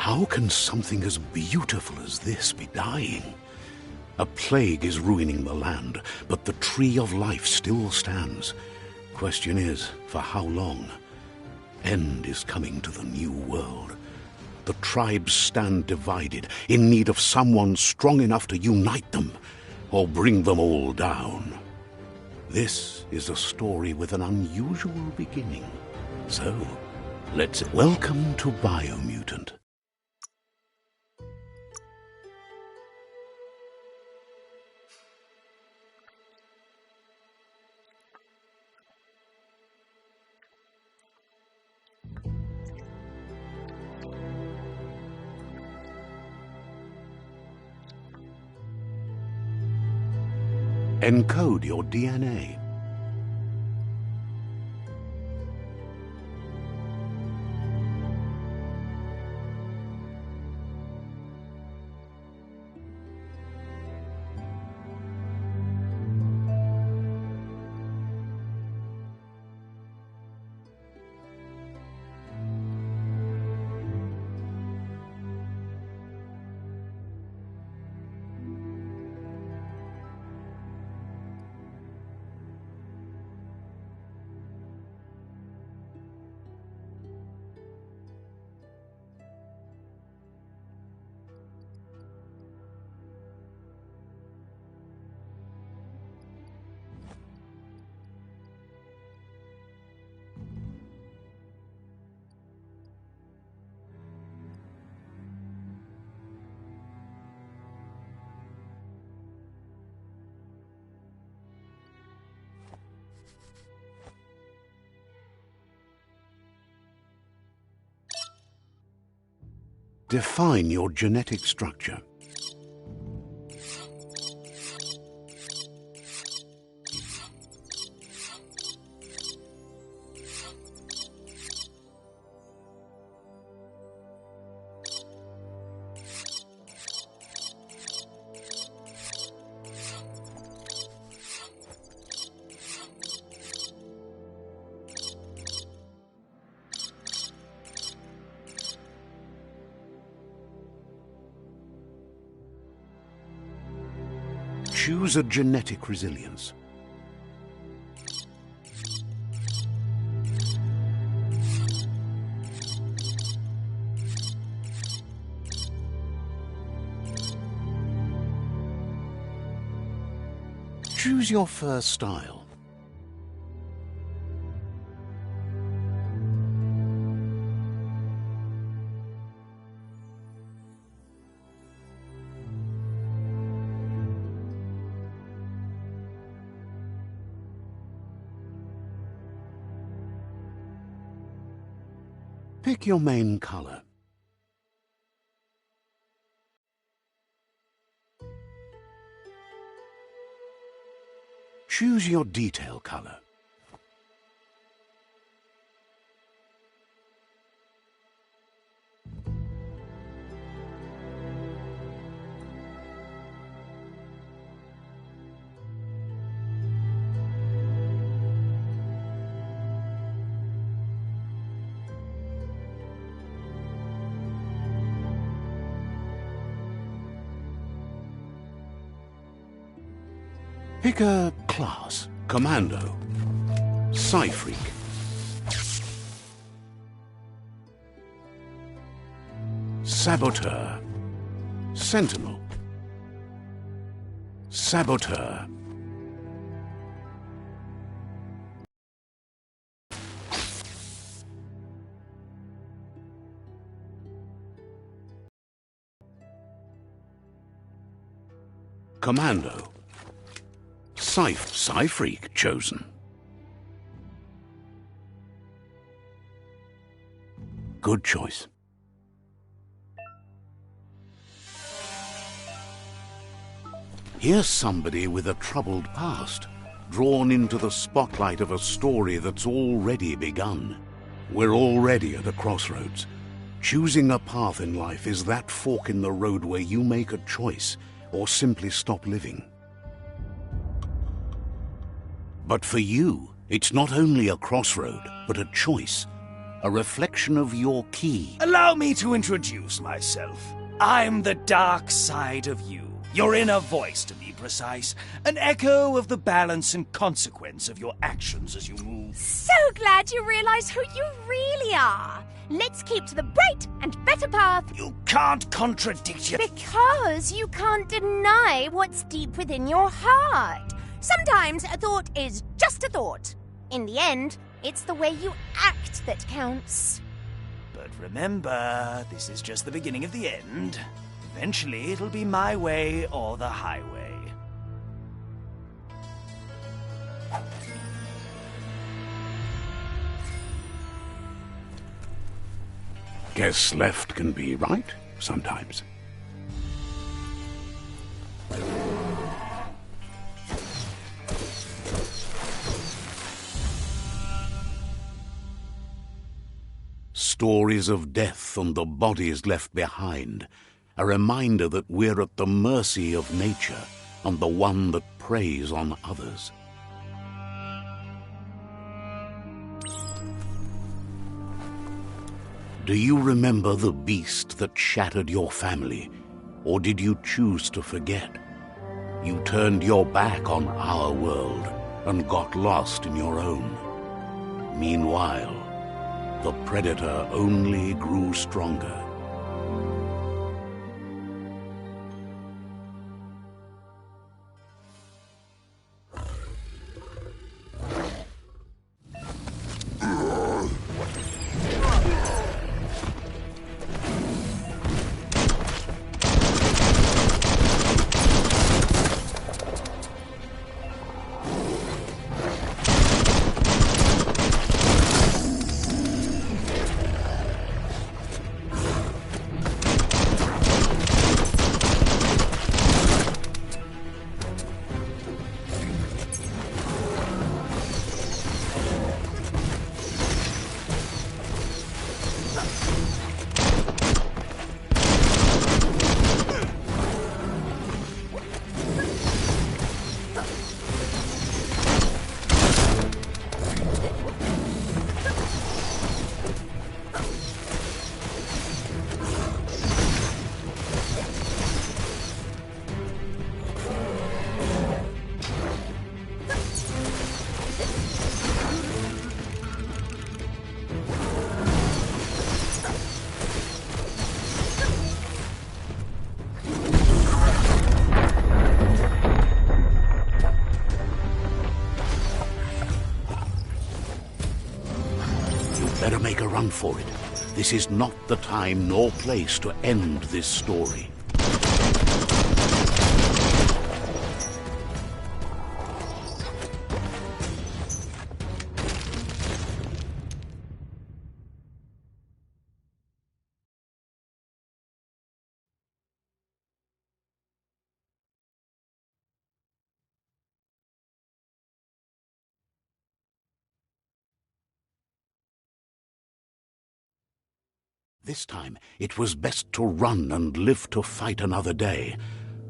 How can something as beautiful as this be dying? A plague is ruining the land, but the tree of life still stands. Question is, for how long? End is coming to the new world. The tribes stand divided, in need of someone strong enough to unite them, or bring them all down. This is a story with an unusual beginning. So, let's welcome to Biomutant. Encode your DNA. Define your genetic structure. Choose a genetic resilience. Choose your first style. Pick your main color. Choose your detail color. Pick a class. Commando. Psy-Freak. Saboteur. Sentinel. Saboteur. Commando. Psy-Freak chosen. Good choice. Here's somebody with a troubled past, drawn into the spotlight of a story that's already begun. We're already at a crossroads. Choosing a path in life is that fork in the road where you make a choice or simply stop living. But for you, it's not only a crossroad, but a choice. a reflection of your key. Allow me to introduce myself. I'm the dark side of you. Your inner voice, to be precise. An echo of the balance and consequence of your actions as you move. So glad you realize who you really are. Let's keep to the bright and better path. You can't contradict your... Because you can't deny what's deep within your heart. Sometimes a thought is just a thought. In the end, it's the way you act that counts. But remember, this is just the beginning of the end. Eventually, it'll be my way or the highway. Guess left can be right, sometimes. Stories of death and the bodies left behind. A reminder that we're at the mercy of nature and the one that preys on others. Do you remember the beast that shattered your family, or did you choose to forget? You turned your back on our world and got lost in your own. Meanwhile, the predator only grew stronger. Better make a run for it. This is not the time nor place to end this story. This time, it was best to run and live to fight another day.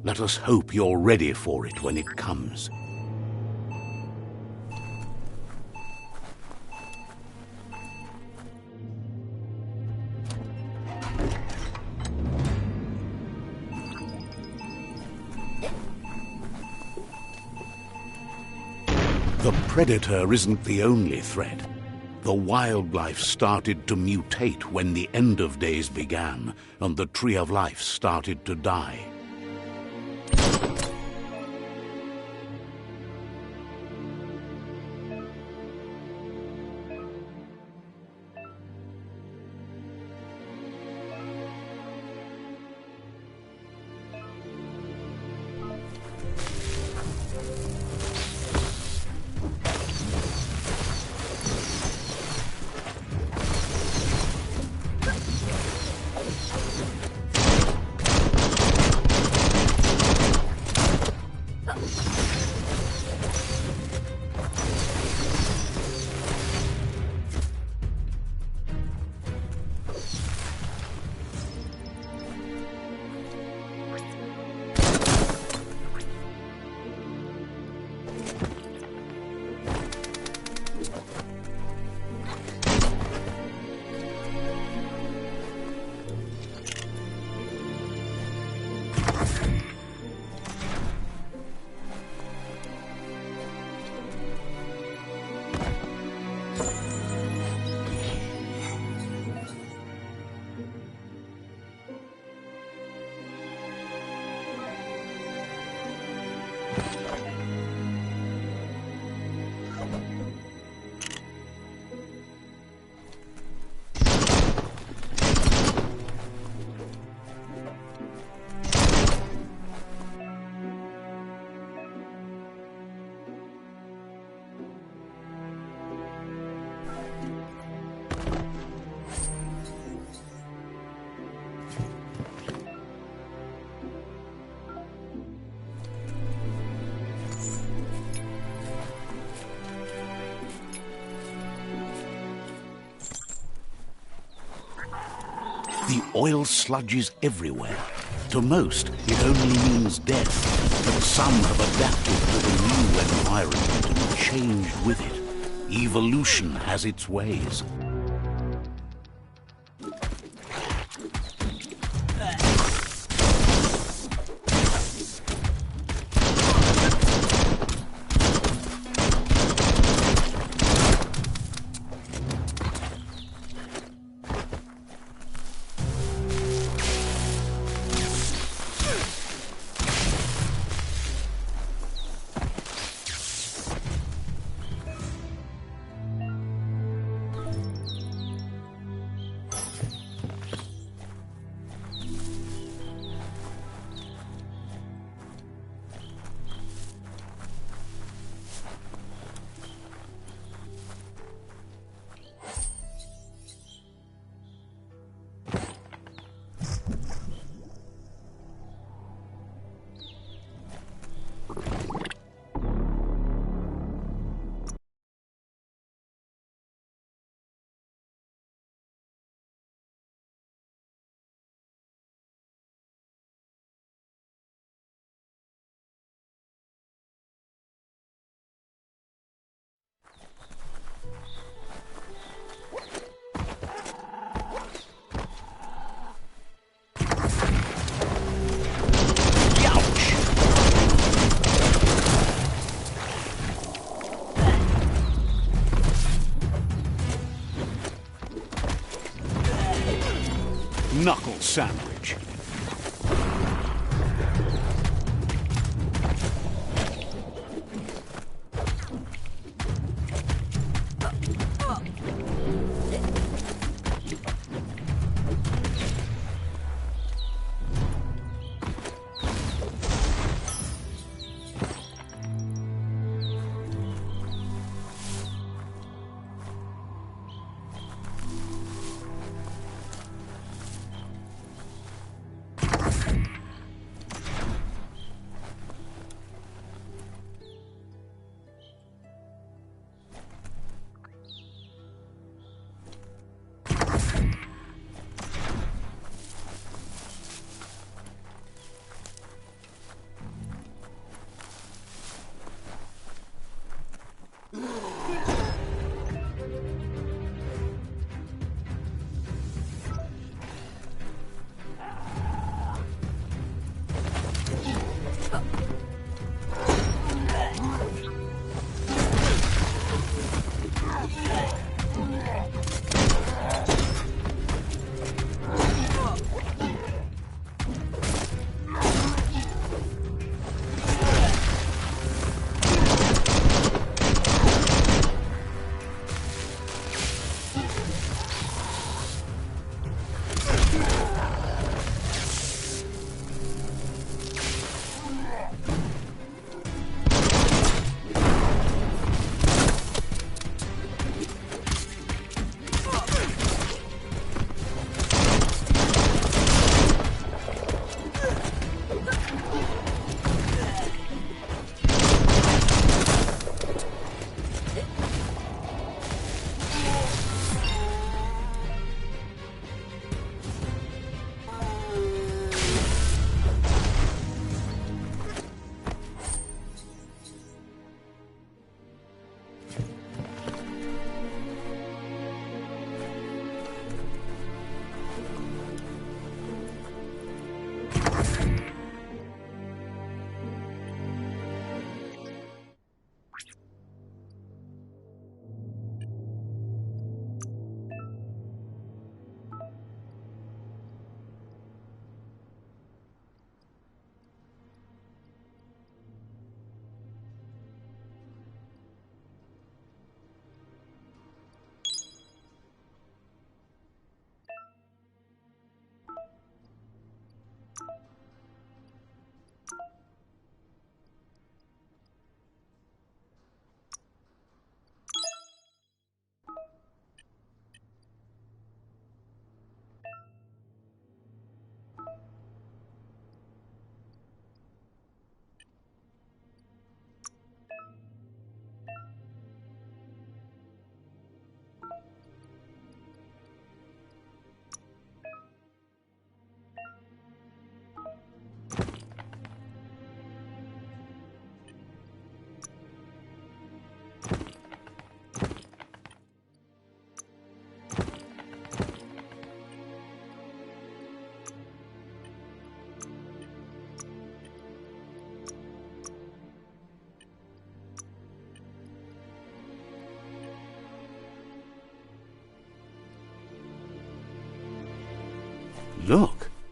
Let us hope you're ready for it when it comes. The predator isn't the only threat. The wildlife started to mutate when the end of days began, and the tree of life started to die. The oil sludges everywhere. To most, it only means death, but some have adapted to the new environment and changed with it. Evolution has its ways. Knuckle sandwich.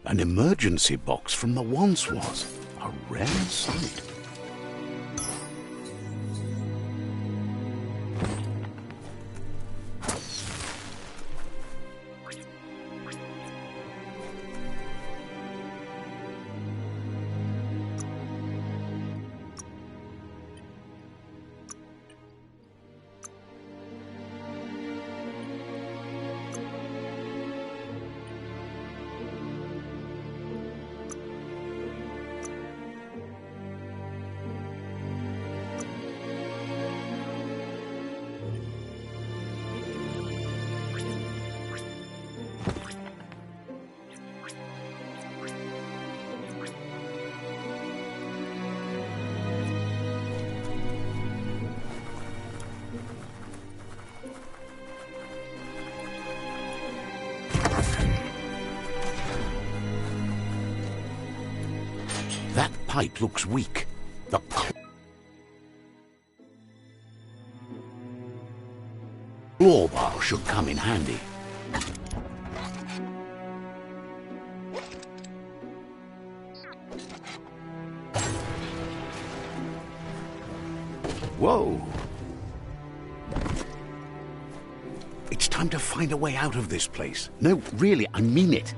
An emergency box from the once was. A rare sight. That pipe looks weak. The claw bar should come in handy. Whoa! It's time to find a way out of this place. No, really, I mean it.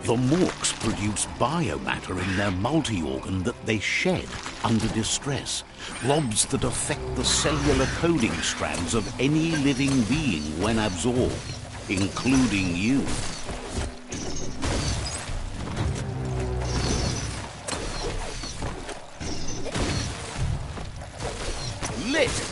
The Morks produce biomatter in their multi-organ that they shed under distress. Blobs that affect the cellular coding strands of any living being when absorbed, including you. Lit!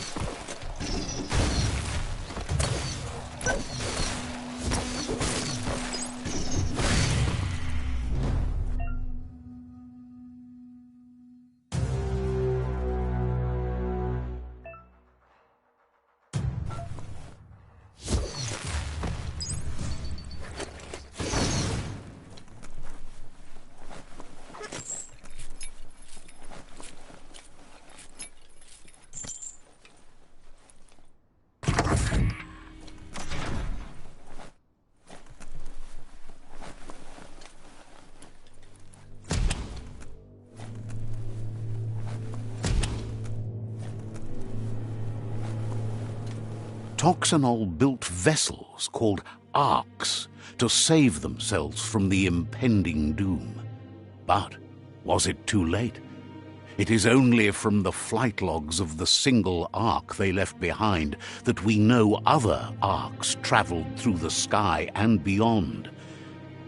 Toxanol built vessels called arks to save themselves from the impending doom. But was it too late? It is only from the flight logs of the single ark they left behind that we know other arks traveled through the sky and beyond.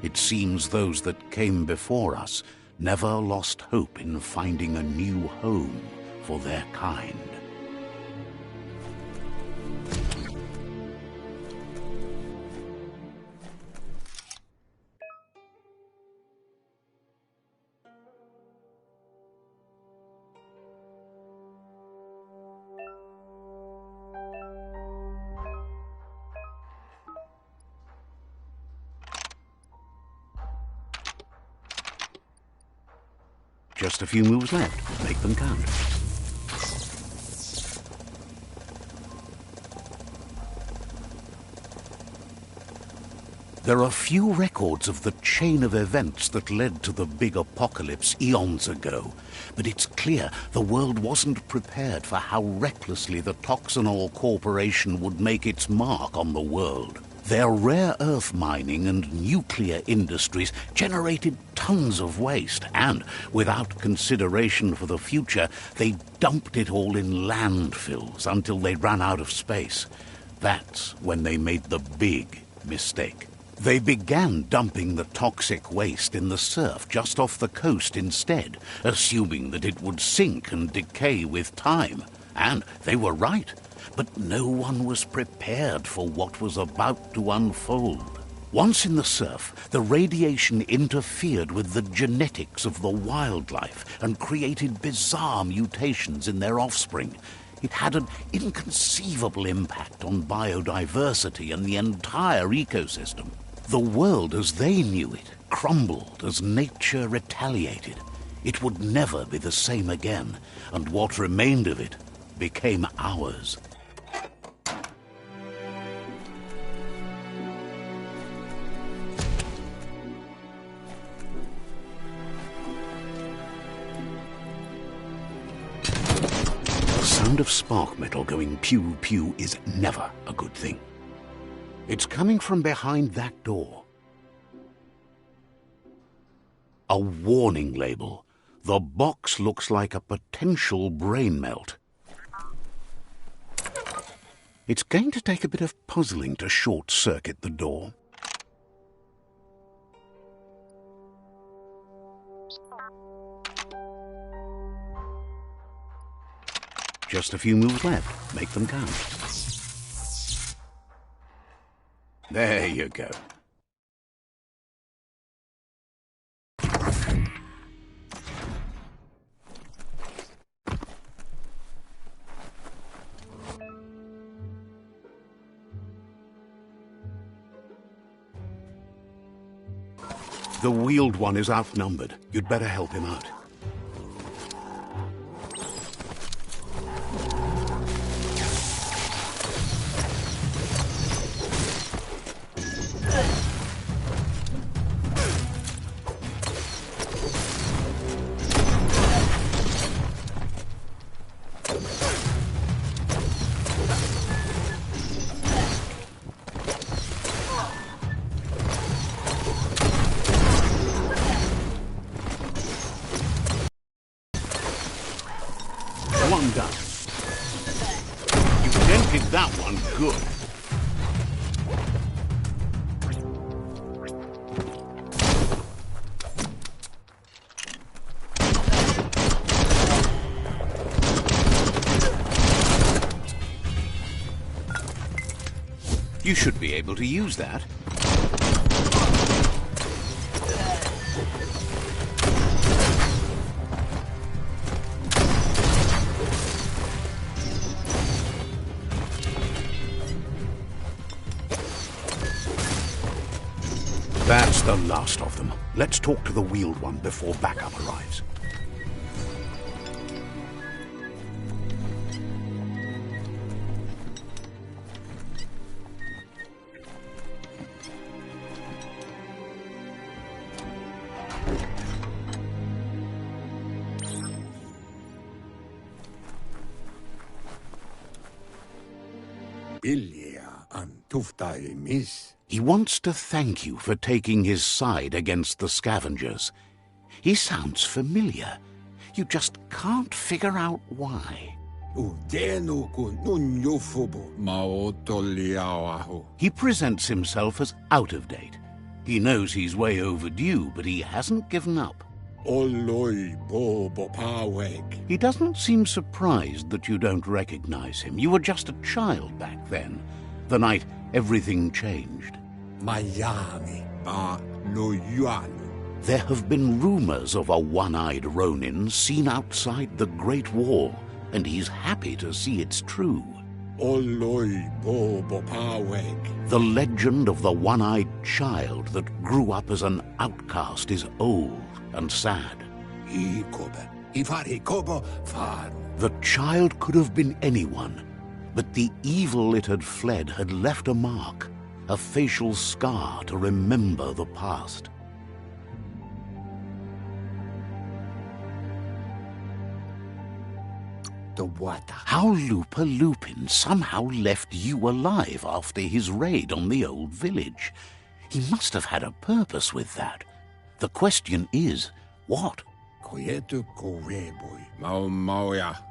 It seems those that came before us never lost hope in finding a new home for their kind. Just a few moves left. Make them count. There are few records of the chain of events that led to the big apocalypse eons ago, but it's clear the world wasn't prepared for how recklessly the Toxanol Corporation would make its mark on the world. Their rare earth mining and nuclear industries generated tons of waste, and, without consideration for the future, they dumped it all in landfills until they ran out of space. That's when they made the big mistake. They began dumping the toxic waste in the surf just off the coast instead, assuming that it would sink and decay with time. And they were right. But no one was prepared for what was about to unfold. Once in the surf, the radiation interfered with the genetics of the wildlife and created bizarre mutations in their offspring. It had an inconceivable impact on biodiversity and the entire ecosystem. The world as they knew it crumbled as nature retaliated. It would never be the same again, and what remained of it became ours. The sound of spark metal going pew-pew is never a good thing. It's coming from behind that door. A warning label. The box looks like a potential brain melt. It's going to take a bit of puzzling to short-circuit the door. Just a few moves left. Make them count. There you go. The wheeled one is outnumbered. You'd better help him out. One done. You dented that one good. You should be able to use that. That's the last of them. Let's talk to the wheeled one before backup arrives. He wants to thank you for taking his side against the scavengers. He sounds familiar. You just can't figure out why. He presents himself as out of date. He knows he's way overdue, but he hasn't given up. He doesn't seem surprised that you don't recognize him. You were just a child back then, the night everything changed. There have been rumors of a one-eyed Ronin seen outside the Great Wall, and he's happy to see it's true. The legend of the one-eyed child that grew up as an outcast is old and sad. The child could have been anyone, but the evil it had fled had left a mark, a facial scar to remember the past. How Lupa Lupin somehow left you alive after his raid on the old village. He must have had a purpose with that. The question is, what?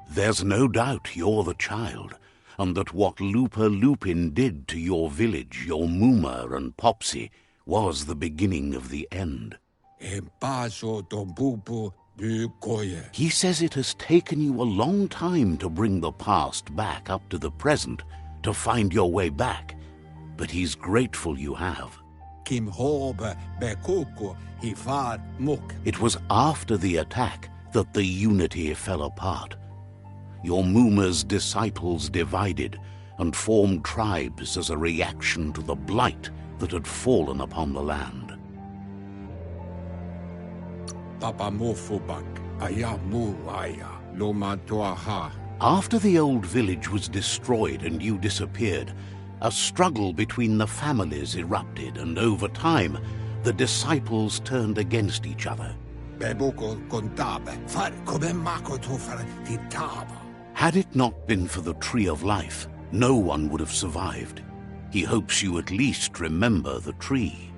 There's no doubt you're the child, and that what Lupa Lupin did to your village, your Muma and Popsy, was the beginning of the end. He says it has taken you a long time to bring the past back up to the present, to find your way back, but he's grateful you have. It was after the attack that the unity fell apart. Your Muma's disciples divided and formed tribes as a reaction to the blight that had fallen upon the land. After the old village was destroyed and you disappeared, a struggle between the families erupted, and over time, the disciples turned against each other. Had it not been for the Tree of Life, no one would have survived. He hopes you at least remember the tree.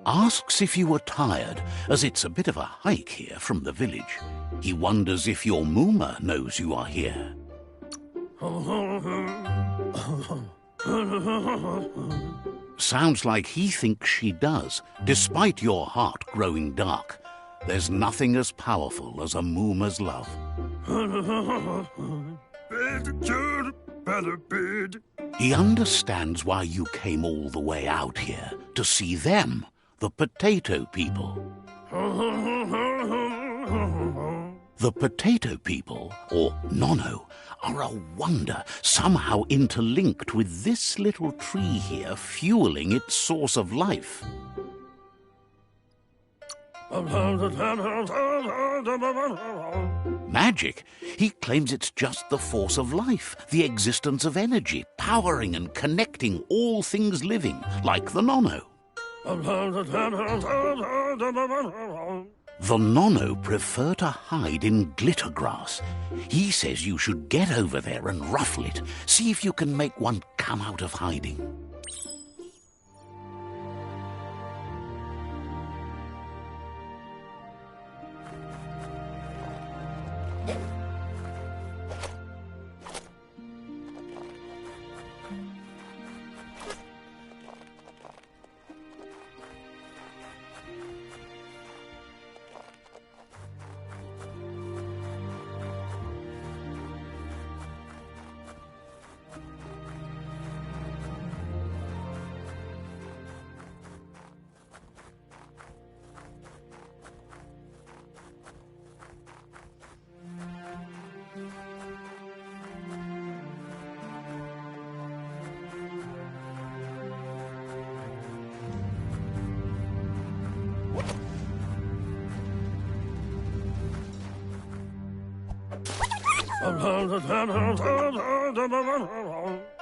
Asks if you were tired, as it's a bit of a hike here from the village. He wonders if your Mooma knows you are here. Sounds like he thinks she does, despite your heart growing dark. There's nothing as powerful as a Mooma's love. He understands why you came all the way out here, to see them, the potato people. The potato people, or Nono, are a wonder, somehow interlinked with this little tree here fueling its source of life. Magic? He claims it's just the force of life, the existence of energy, powering and connecting all things living, like the Nono. The Nono prefer to hide in glitter grass. He says you should get over there and ruffle it. See if you can make one come out of hiding.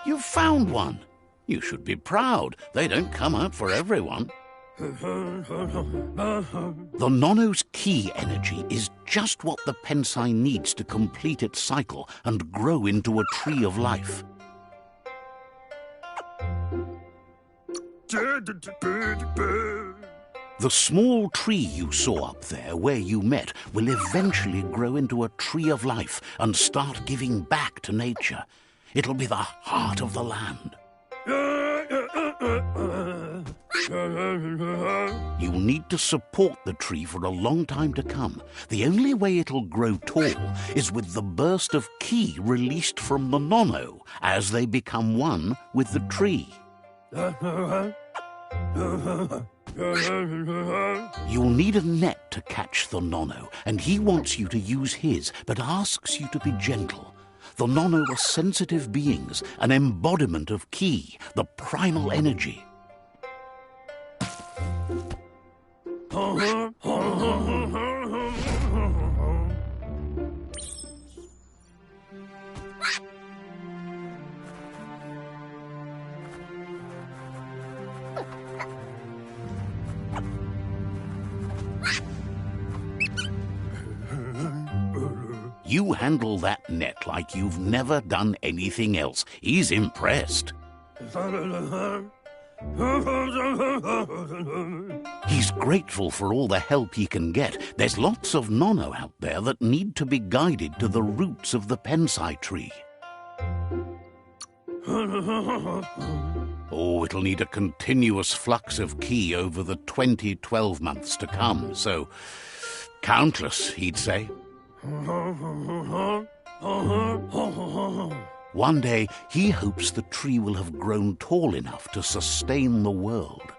You found one. You should be proud. They don't come out for everyone. The Nono's key energy is just what the Pensai needs to complete its cycle and grow into a tree of life. The small tree you saw up there where you met will eventually grow into a tree of life and start giving back to nature. It'll be the heart of the land. You'll need to support the tree for a long time to come. The only way it'll grow tall is with the burst of ki released from the Nono as they become one with the tree. You'll need a net to catch the Nono, and he wants you to use his, but asks you to be gentle. The Nono are sensitive beings, an embodiment of ki, the primal energy. You handle that net like you've never done anything else. He's impressed. He's grateful for all the help he can get. There's lots of Nono out there that need to be guided to the roots of the Pensai tree. Oh, it'll need a continuous flux of ki over the 12 months to come, so countless, he'd say. One day, he hopes the tree will have grown tall enough to sustain the world.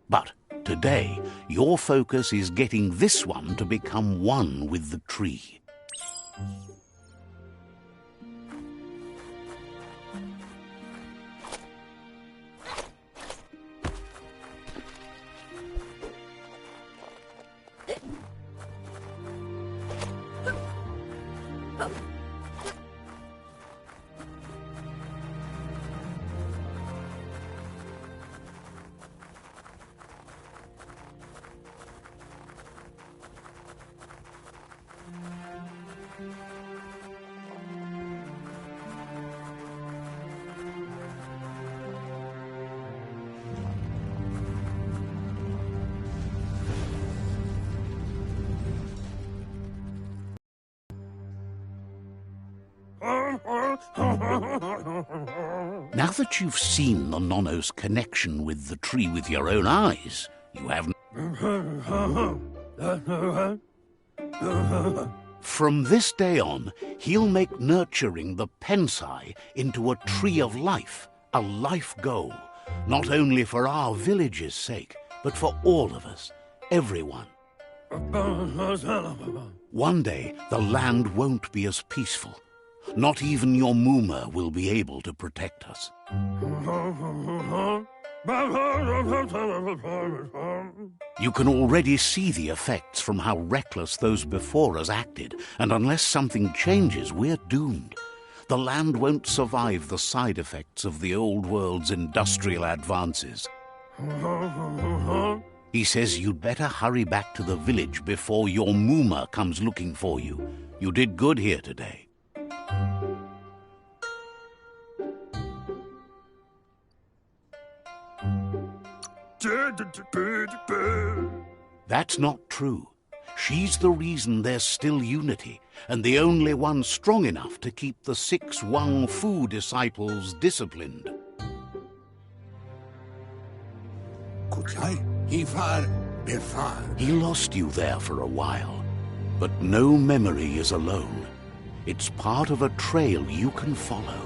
But today, your focus is getting this one to become one with the tree. Now that you've seen the Nonno's connection with the tree with your own eyes, you haven't... From this day on, he'll make nurturing the Pensai into a tree of life, a life goal, not only for our village's sake, but for all of us, everyone. One day, the land won't be as peaceful. Not even your Muma will be able to protect us. You can already see the effects from how reckless those before us acted, and unless something changes, we're doomed. The land won't survive the side effects of the old world's industrial advances. He says you'd better hurry back to the village before your Muma comes looking for you. You did good here today. That's not true. She's the reason there's still unity, and the only one strong enough to keep the 6 Wang Fu disciples disciplined. He lost you there for a while, but no memory is alone. It's part of a trail you can follow.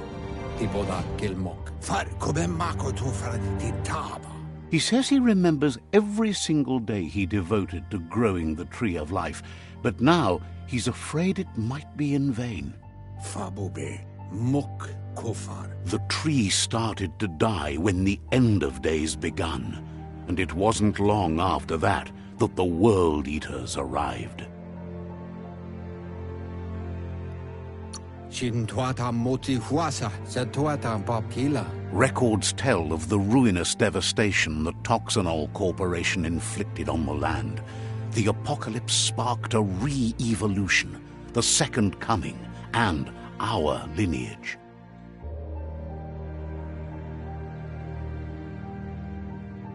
He says he remembers every single day he devoted to growing the Tree of Life, but now he's afraid it might be in vain. The tree started to die when the end of days begun, and it wasn't long after that that the World Eaters arrived. Records tell of the ruinous devastation the Toxanol Corporation inflicted on the land. The apocalypse sparked a re-evolution, the second coming, and our lineage.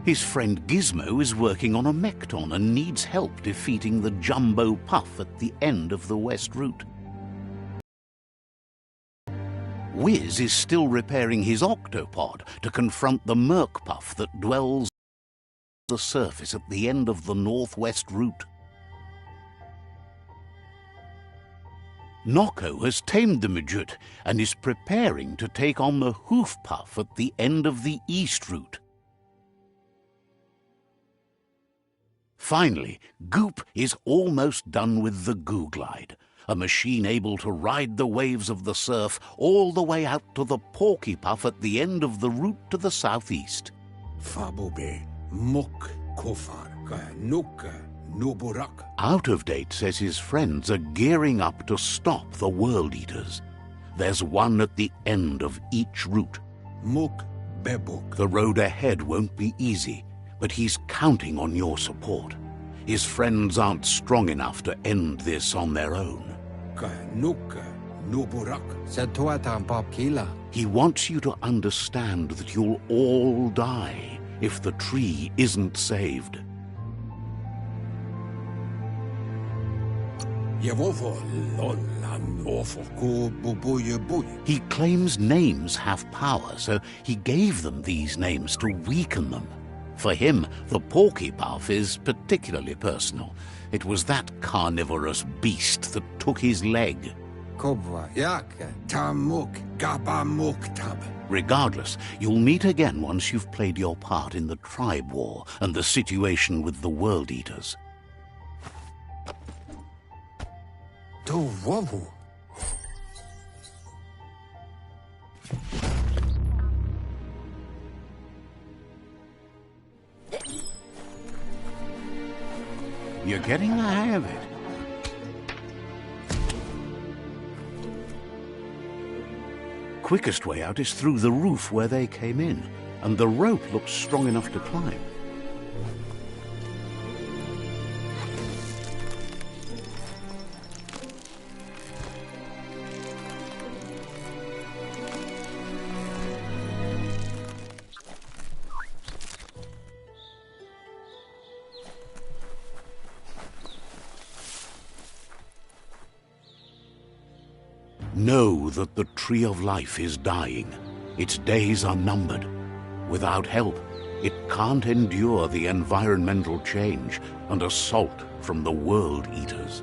His friend Gizmo is working on a Mekton and needs help defeating the Jumbo Puff at the end of the West Route. Wiz is still repairing his octopod to confront the Merc Puff that dwells on the surface at the end of the Northwest Route. Noko has tamed the Midget and is preparing to take on the Hoof Puff at the end of the East Route. Finally, Goop is almost done with the Goo Glide, a machine able to ride the waves of the surf all the way out to the Porky Puff at the end of the route to the southeast. Out of Date says his friends are gearing up to stop the World Eaters. There's one at the end of each route. The road ahead won't be easy, but he's counting on your support. His friends aren't strong enough to end this on their own. He wants you to understand that you'll all die if the tree isn't saved. He claims names have power, so he gave them these names to weaken them. For him, the Porky-Puff is particularly personal. It was that carnivorous beast that took his leg. Regardless, you'll meet again once you've played your part in the tribe war and the situation with the World Eaters. You're getting the hang of it. Quickest way out is through the roof where they came in, and the rope looks strong enough to climb. Know that the Tree of Life is dying. Its days are numbered. Without help, it can't endure the environmental change and assault from the World Eaters.